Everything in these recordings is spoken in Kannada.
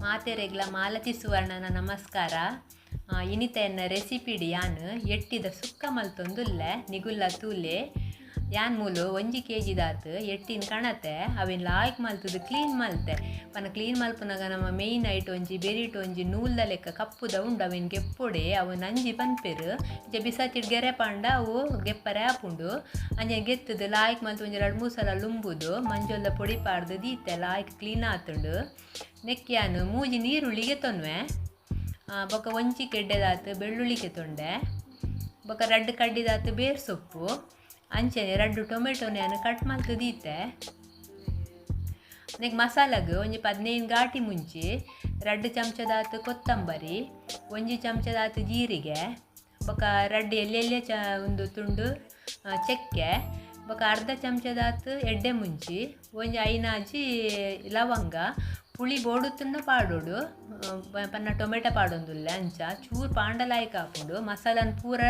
ಮಾತೆರೆಗ್ಲ ಮಾಲತಿ ಸುವರ್ಣನ ನಮಸ್ಕಾರ. ಇನಿತೆನ್ನ ರೆಸಿಪಿಡಿ ಯಾನು ಎಟ್ಟಿದ ಸುಕ್ಕ ಮಲ್ತೊಂದುಲ್ಲೆ ನಿಗುಲ್ಲ ತೂಲೆ ಯಾನ್ ಮೂಲು 1 kg ದಾತು ಎಟ್ಟಿನ ಕಣತೆ ಅವಿನ ಲಾಯ್ಕ್ ಮಲ್ತದು ಕ್ಲೀನ್ ಮಲ್ತೆ ಪನ ಕ್ಲೀನ್ ಮಲ್ಪನಾಗ ನಮ್ಮ ಮೇಯ್ನ್ ಐಟ್ ಒಂಜಿ ಬೆರಿಟ್ ಒಂಜಿ ನೂಲ್ದ ಲೆಕ್ಕ ಕಪ್ಪುದ ಉಂಡು ಅವಿನ ಗೆಪ್ಪೊಡೆ ಅವು ನಂಜಿ ಪನ್ಪೆರು ಇಜ ಬಿಸಾತಿಡ್ ಗೆರೆ ಪಾಂಡ ಅವು ಗೆಪ್ಪರೆ ಆಪುಂಡು ಅಂಜ ಗೆತ್ತದು ಲಾಯ್ಕ್ ಮಲ್ತು ಒಂಜಿ 2-3 ಸಲ ಲುಂಬುದು ಮಂಜೊಲ್ದ ಪೊಡಿ ಪಾಡ್ದು ದೀತೆ ಲಾಯ್ಕ್ ಕ್ಲೀನ್ ಆತುಂಡು. ನೆಕ್ಕಿಯಾನು ಮೂಜಿ ನೀರುಳ್ಳಿಗೆ ತೊನ್ವೆ ಬೊಕ ಒಂಜಿ ಕೆಡ್ಡೆದಾತು ಬೆಳ್ಳುಳ್ಳಿಗೆ ತೊಂಡೆ ಬೊಕ 2 ಕಡ್ಡಿದಾತು ಬೇರ್ ಸೊಪ್ಪು ಅಂಚನೆ 2 ಟೊಮೆಟೊನೆಯನ್ನು ಕಟ್ ಮಲ್ತು ದೀತೆ. ನೆಕ್ ಮಸಾಲಗು ಒಂಜಿ 15 ಗಾಟಿ ಮುಂಚಿ 2 ಚಮಚದಾತು ಕೊತ್ತಂಬರಿ 1 ಚಮಚದಾತು ಜೀರಿಗೆ ಬೊಕ 2 ಎಲ್ಲೆಲ್ಲೆ ಒಂದು ತುಂಡು ಚೆಕ್ಕೆ ಬೊಕ ಅರ್ಧ ಚಮಚದಾತು ಎಡ್ಡೆ ಮುಂಚಿ ಒಂಜಿ 5 ಲವಂಗ ಪುಳಿ ಬೋಡುತ್ತುಂಡ ಪಾಡೋಡು ಪನ್ನ ಟೊಮೆಟೊ ಪಾಡೊಂದುಲ್ಲೆ ಅಂಚ ಚೂರು ಪಾಂಡಲಾಯ್ಕ ಹಾಕೊಂಡು ಮಸಾಲನ ಪೂರ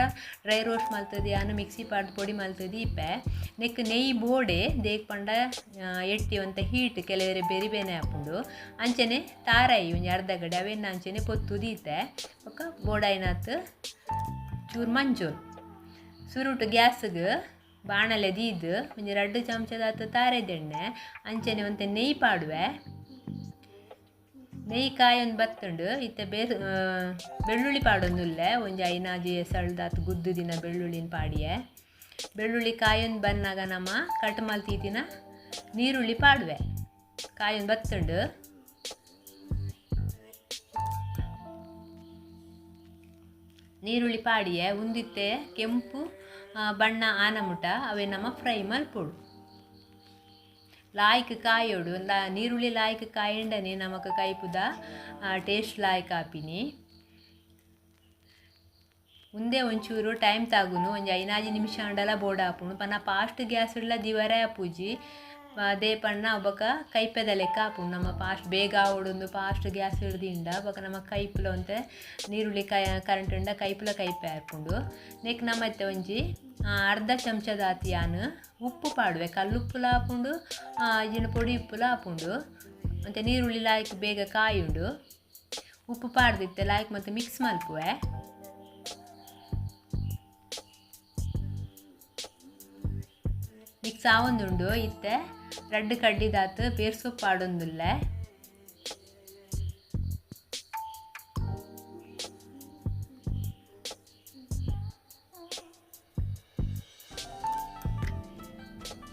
ಡ್ರೈ ರೋಸ್ಟ್ ಮಲ್ತದಿ ಯಾನು ಮಿಕ್ಸಿ ಪಾಡ್ದು ಪೊಡಿ ಮಲ್ತದಿ ಇಪ್ಪೆ ನೆಕ್ ನೆಯ್ಯಿ ಬೋಡೆ ದೇಕ್ ಪಂಡ ಎಟ್ಟಿ ಒಂತ ಹೀಟ್ ಕೆಲವರೆ ಬೆರಿಬೇನೆ ಹಾಕೊಂಡು ಅಂಚನೆ ತಾರಾಯಿ ಒಂಜಿ ಅರ್ಧ ಗಡೆ ಅವೆನ್ನ ಅಂಚನೆ ಪೊತ್ತು ದೀತೆ ಬೊಕ ಬೋಡಾಯಿನಾತು ಚೂರು ಮಂಜೂರು ಸುರುಟು ಗ್ಯಾಸ್ಗೆ ಬಾಣಲೆ ದೀದು ಒಂಜಿ 2 ಚಮಚದಾತು ತಾರೆದೆಣ್ಣೆ ಅಂಚನೆ ಒಂತೆ ನೆಯ್ಯಿ ಪಾಡುವೆ. ನೆಯ್ಯಿ ಕಾಯೊಂದು ಬತ್ತುಂಡು ಇತ್ತೆ ಬೆಳ್ಳುಳ್ಳಿ ಪಾಡೊಂದುಲ್ಲೆ ಒಂಜಿ 5 ಸಳ್ದಾತು ಗುದ್ದು ದಿನ ಬೆಳ್ಳುಳ್ಳಿನ ಪಾಡಿಯೆ ಬೆಳ್ಳುಳ್ಳಿ ಕಾಯೊಂದು ಬನ್ನಾಗ ನಮ್ಮ ಕಟ್ ಮಲ್ತೀತಿನ ನೀರುಳ್ಳಿ ಪಾಡುವೆ ಕಾಯೊಂದು ಬತ್ತುಂಡು. ನೀರುಳ್ಳಿ ಪಾಡಿಯೆ ಉಂದಿತ್ತೆ ಕೆಂಪು ಬಣ್ಣ ಆನಮುಟ ಅವೇ ನಮ್ಮ ಫ್ರೈ ಮಲ್ಪೊಡು ಲಾಯ್ಕ್ ಕಾಯೋಡು ನೀರುಳ್ಳಿ ಲಾಯ್ಕ್ ಕಾಯಂಡನೆ ನಮಕ್ ಕೈಪುದ ಟೇಸ್ಟ್ ಲಾಯ್ಕ್ ಆಪಿನಿ ಮುಂದೆ ಒಂಚೂರು ಟೈಮ್ ತಾಗುನು ಒಂಜಿ 5 ನಿಮಿಷ ಅಂಡಲ ಬೋರ್ಡ್ ಆಪುಂಡು ಪನ್ನ ಫಾಸ್ಟ್ ಗ್ಯಾಸ್ ಇಡ್ಲ ದಿವರೆ ಆಪುಜಿ ಅದೇ ಪಣ್ಣ ಬೊಕ ಕೈಪೆದ ಲೆಕ್ಕ ಆಪುಂಡು ನಮ್ಮ ಫಾಸ್ಟ್ ಬೇಗ ಆವೊಂದು ಫಾಸ್ಟ್ ಗ್ಯಾಸ್ ಹಿಡ್ದಿಂದ ಬೊಕ ನಮ್ಮ ಕೈಪುಲ ಅಂತೆ ನೀರುಳ್ಳಿ ಕರೆಂಟ್ ಉಂಡ ಕೈಪುಲ ಕೈಪೆ ಆಪುಂಡು. ನೆಕ್ ನಮ್ಮತ್ತೆ ಒಂಜಿ ಅರ್ಧ ಚಮಚದಾತಿ ಯಾನು ಉಪ್ಪು ಪಾಡುವೆ ಕಲ್ಲುಪ್ಪುಲ ಆಪುಂಡು ಇಜಿನ ಪೊಡಿ ಉಪ್ಪುಲ ಆಪುಂಡು ಮತ್ತು ನೀರುಳ್ಳಿ ಲಾಯ್ಕ್ ಬೇಗ ಕಾಯುಂಡು ಉಪ್ಪು ಪಾಡ್ದಿತ್ತೆ ಲಾಯ್ಕ್ ಮತ್ತು ಮಿಕ್ಸ್ ಮಲ್ಪುವೆ. ಮಿಕ್ಸ್ ಆವೊಂದುಂಡು ಇತ್ತೆ 2 ಕಡ್ಡಿದಾತು ಬೇರ್ ಸೊಪ್ಪು ಆಡೊಂದುಲ್ಲೆ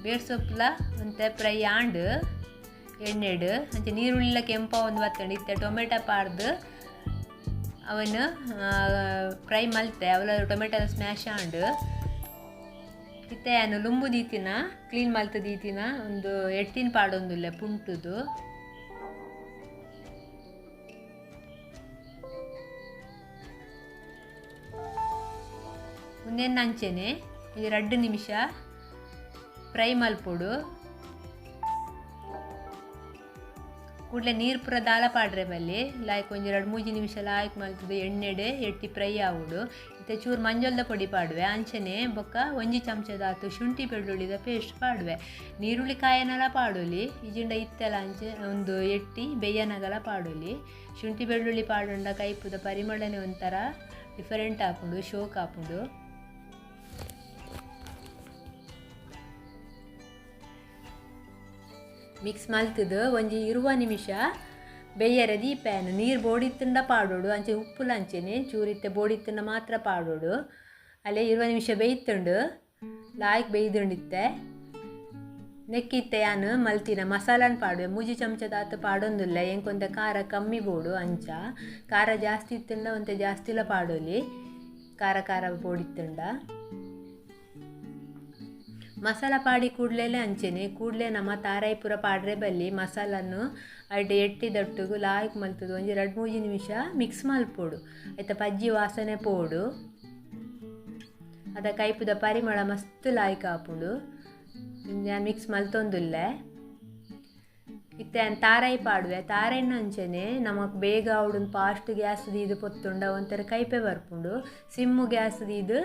ಬೇರ್ ಸೊಪ್ಪುಲ ಒಂತೆ ಫ್ರೈ ಆಂಡು ಎಣ್ಣೆಡು ಅಂಚೆ ನೀರುಳ್ಳಿಲ ಕೆಂಪ ಒಂದು ಬತ್ತಂಡು ಇತ್ತೆ ಟೊಮೆಟೊ ಪಾಡ್ದು ಅವನು ಫ್ರೈ ಮಲ್ತೆ ಅವಳ ಟೊಮೆಟೊ ಸ್ಮ್ಯಾಶ್ ಆಂಡು ಇತ್ತೆ ಏನು ಲುಂಬು ದೀತಿನ ಕ್ಲೀನ್ ಮಲ್ತು ದೀತಿನ ಒಂದು ಎಟ್ಟಿನ ಪಾಡೊಂದುಲ್ಲೆ ಪುಂಟುದು ಮುಂದೆನ್ನ ಅಂಚೆನೆ ಇದು 2 ನಿಮಿಷ ಫ್ರೈ ಮಲ್ಪೊಡು ಕೂಡಲೇ ನೀರು ಪೂರ ದಾಲ ಪಾಡ್ರೆ ಬಲ್ಲಿ ಲಾಯ್ಕ್ ಒಂಜಿ 2-3 ನಿಮಿಷ ಲಾಯ್ಕ್ ಮಲ್ತದು ಎಣ್ಣೆಡೆ ಎಟ್ಟಿ ಫ್ರೈ ಆವುಡು ಇತ್ತೆ ಚೂರು ಮಂಜೊಲ್ದ ಪೊಡಿ ಪಾಡುವೆ ಅಂಚನೆ ಬೊಕ್ಕ 1 ಚಮಚದಾತು ಶುಂಠಿ ಬೆಳ್ಳುಳ್ಳಿದ ಪೇಸ್ಟ್ ಪಾಡುವೆ ನೀರುಳ್ಳಿ ಕಾಯನಲ ಪಾಡೋಲಿ ಇಜಿಂಡ ಇತ್ತೆಲ ಅಂಚೆ ಒಂದು ಎಟ್ಟಿ ಬೇಯನಗಲ ಪಾಡೋಲಿ ಶುಂಠಿ ಬೆಳ್ಳುಳ್ಳಿ ಪಾಡುಂಡ ಕೈಪುದ ಪರಿಮಳನೆ ಒಂಥರ ಡಿಫರೆಂಟ್ ಆಪುಂಡು ಶೋಕ್ ಆಪುಂಡು. ಮಿಕ್ಸ್ ಮಲ್ತದು ಒಂಜಿ 20 ನಿಮಿಷ ಬೇಯರೆ ದೀಪೆಯನ್ನು ನೀರು ಬೋಡಿತ್ತುಂಡ ಪಾಡೋಡು ಅಂಚೆ ಉಪ್ಪುಲ ಅಂಚೆನೆ ಚೂರಿತ್ತೆ ಬೋಡಿತ್ತುಂಡ ಮಾತ್ರ ಪಾಡೋಡು ಅಲ್ಲೇ 20 ನಿಮಿಷ ಬೇಯ್ತುಂಡು ಲಾಯ್ಕ್ ಬೇಯ್ದುಂಡಿತ್ತೆ. ನೆಕ್ಕಿತ್ತೆ ಯಾನು ಮಲ್ತಿನ ಮಸಾಲನ ಪಾಡುವೆ 3 ಚಮಚದಾತು ಪಾಡೊಂದುಲ್ಲ ಎಂಕೊಂತ ಖಾರ ಕಮ್ಮಿ ಬೋಡು ಅಂಚ ಖಾರ ಜಾಸ್ತಿ ಇತ್ತುಂಡ ಒಂತೆ ಜಾಸ್ತಿಲ ಪಾಡೋಲಿ ಖಾರ ಬೋಡಿತ್ತುಂಡ ಮಸಾಲ ಪಾಡಿ ಕೂಡಲೇ ಅಂಚೆನೆ ಕೂಡಲೇ ನಮ್ಮ ತಾರಾಯಿಪುರ ಪಾಡ್ರೆ ಬಲ್ಲಿ ಮಸಾಲನ್ನು ಅಡ್ಡೆ ಎಟ್ಟಿದೊಟ್ಟಿಗೂ ಲಾಯ್ಕ್ ಮಲ್ತದು ಒಂಜಿ 2-3 ನಿಮಿಷ ಮಿಕ್ಸ್ ಮಲ್ಪೋಡು ಆಯ್ತಾ ಪಜ್ಜಿ ವಾಸನೆ ಪೋಡು ಅದ ಕೈಪುದ ಪರಿಮಳ ಮಸ್ತ್ ಲಾಯ್ಕ್ ಆಪುಂಡು ನಾನು ಮಿಕ್ಸ್ ಮಲ್ತೊಂದುಲ್ಲೆ. ಇತ್ತೆ ತಾರಾಯಿ ಪಾಡುವೆ ತಾರಾಯಿನ ಅಂಚನೆ ನಮಕ್ ಬೇಗ ಅವಡು ಫಾಸ್ಟ್ ಗ್ಯಾಸ್ ಇದು ಪೊತ್ತುಂಡ ಒಂಥರ ಕೈಪೆ ಬರ್ಪುಂಡು ಸಿಮ್ಮು ಗ್ಯಾಸ್ ಇದು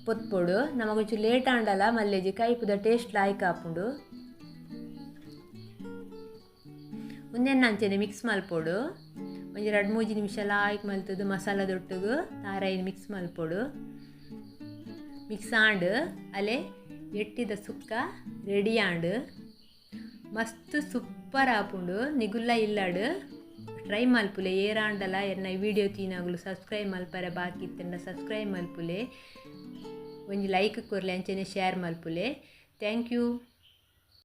ಪೊತ್ಪೊಡು ನಮಗೊಂಚು ಲೇಟ್ ಆಂಡಲ ಮಲ್ಲೆಜಿ ಕೈಪುದ ಟೇಸ್ಟ್ ಲಾಯ್ಕ್ ಆಪುಂಡು. ಉಂದೆನ್ನ ಅಂಚನೆ ಮಿಕ್ಸ್ ಮಲ್ಪೊಡು ಒಂಜಿ 2-3 ನಿಮಿಷ ಲಾಯ್ಕ್ ಮಲ್ತದು ಮಸಾಲದೊಟ್ಟಿಗೆ ತಾರಾಯಿನ ಮಿಕ್ಸ್ ಮಲ್ಪೊಡು. ಮಿಕ್ಸ್ ಆಂಡ್ ಅಲೆ ಎಟ್ಟಿದ ಸುಕ್ಕ ರೆಡಿ ಆಂಡ್ ಮಸ್ತ್ ಸೂಪರ್ ಆಪುಂಡು. ನಿಗುಲ್ಲ ಇಲ್ಲಾಡು ಟ್ರೈ ಮಲ್ಪುಲೆ ಏರಾಂಡಲ ಎನ್ನ ವಿಡಿಯೋ ತೀನಾಗಲು ಸಬ್ಸ್ಕ್ರೈಬ್ ಮಲ್ಪರೆ ಬಾಕಿ ಇತ್ತಂಡ ಸಬ್ಸ್ಕ್ರೈಬ್ ಮಲ್ಪುಲೆ ಒಂಜಿ ಲೈಕ್ ಕೊರ್ಲೆ ಅಂಚನೆ ಶೇರ್ ಮಲ್ಪುಲೆ. Thank you.